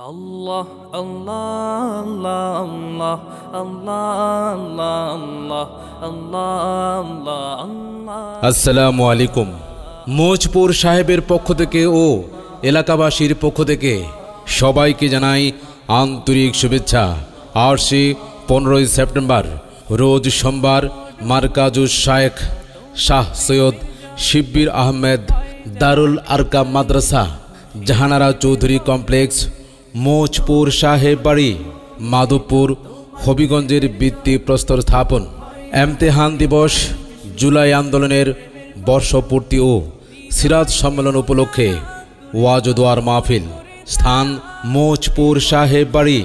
আল্লাহ আল্লাহ আল্লাহ আল্লাহ আল্লাহ আল্লাহ আল্লাহ। আসসালামু আলাইকুম। মোচপুর সাহেবের পক্ষ থেকে ও এলাকাবাসীর পক্ষ থেকে সবাইকে জানাই আন্তরিক শুভেচ্ছা। আজকে 15 সেপ্টেম্বর রোজ সোমবার মারকাজুস শায়েখ শাহ সৈয়দ শিব্বির আহমেদ দারুল আরকাম মাদ্রাসা জাহানারা চৌধুরী কমপ্লেক্স মোচপুর সাহেব বাড়ি মাধবপুর হবিগঞ্জের ভিত্তি প্রস্তর স্থাপন। এমতেহান দিবস জুলাই আন্দোলনের বর্ষপূর্তি ও সিরাত সম্মেলন উপলক্ষে ওয়াজ ও দোয়ার মাহফিল। স্থান মোচপুর সাহেব বাড়ি।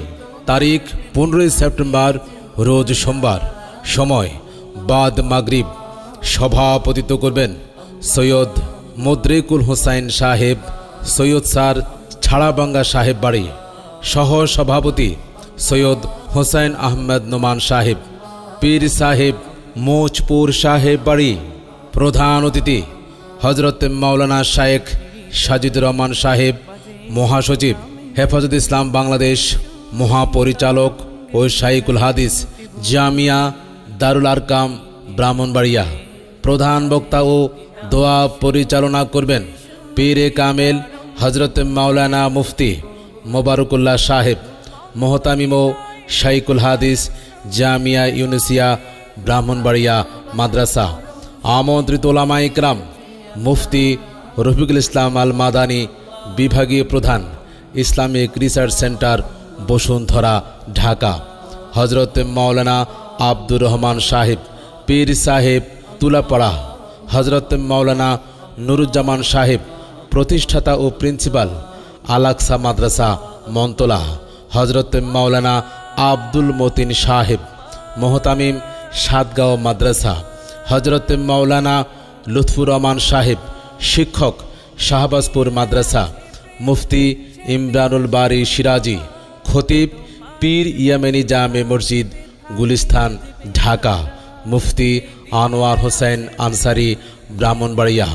তারিখ 15 সেপ্টেম্বর রোজ সোমবার। সময় বাদ মাগরিব। সভাপতিত্ব করবেন সৈয়দ মদ্রিকুল হোসাইন সাহেব, সৈয়দ স্যার ছাড়াবাঙ্গা সাহেব বাড়ি। সহ সভাপতি সৈয়দ হোসাইন আহমেদ নোমান সাহেব, পীর সাহেব মোচপুর সাহেব বাড়ি। প্রধান অতিথি হজরত মাওলানা শায়েখ সাজিদুর রহমান সাহেব, মহাসচিব হেফাজত ইসলাম বাংলাদেশ, মহাপরিচালক ও শাইখুল হাদিস জামিয়া দারুল আরকাম ব্রাহ্মণবাড়িয়া। প্রধান বক্তা ও দোয়া পরিচালনা করবেন পীরে কামেল হজরত মাওলানা মুফতি মোবারকুল্লাহ সাহেব, মোহতামিম ও শাইখুল হাদিস জামিয়া ইউনুসিয়া ব্রাহ্মণবাড়িয়া মাদ্রাসা। আমন্ত্রিত ওলামা ইকরাম মুফতি রফিকুল ইসলাম আল মাদানী, বিভাগীয় প্রধান Islamic research centre Bashundhara Dhaka. হজরত মাওলানা আব্দুর রহমান সাহেব, পীর সাহেব তুলাপাড়া। হজরত মাওলানা নুরুজ্জামান সাহেব, প্রতিষ্ঠাতা ও প্রিন্সিপাল আলাকসা মাদ্রাসা মন্তলা। হজরত মাওলানা আব্দুল মতিন সাহেব, মোহতামিম সাতগাঁও মাদ্রাসা। হজরত মাওলানা লুৎফুর রহমান সাহেব, শিক্ষক শাহবাজপুর মাদ্রাসা। মুফতি ইমরানুল বারি সিরাজি, খতিব পীর ইয়ামেনি জামে মসজিদ গুলিস্তান ঢাকা। মুফতি আনোয়ার হোসেন আনসারি ব্রাহ্মণবাড়িয়া।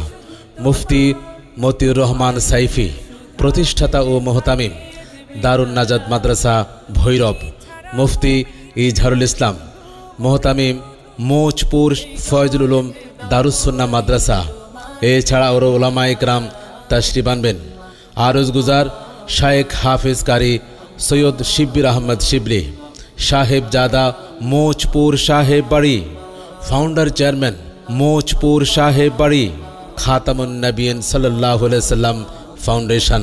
মুফতি মতিউর রহমান সাইফি, প্রতিষ্ঠাতা ও মোহতামিম দারুন নাজাদ মাদ্রাসা ভৈরব। মুফতি ইজহারুল ইসলাম, মোহতামিম মোচপুর ফয়জুল উলুম দারুসুন্নাহ মাদ্রাসা। এছাড়া ওর ওলামা ইকরাম তাশরিফ আনবেন। আরজ গুজার শায়েখ হাফিজ কারি সৈয়দ শিব্বির আহমেদ শিবলি সাহেব জাদা, মোচপুর সাহেব বাড়ি। ফাউন্ডার চেয়ারম্যান মোচপুর সাহেব বাড়ি, খাতামুন নবিয়্যিন সাল্লাল্লাহু আলাইহি সাল্লাম ফাউন্ডেশন।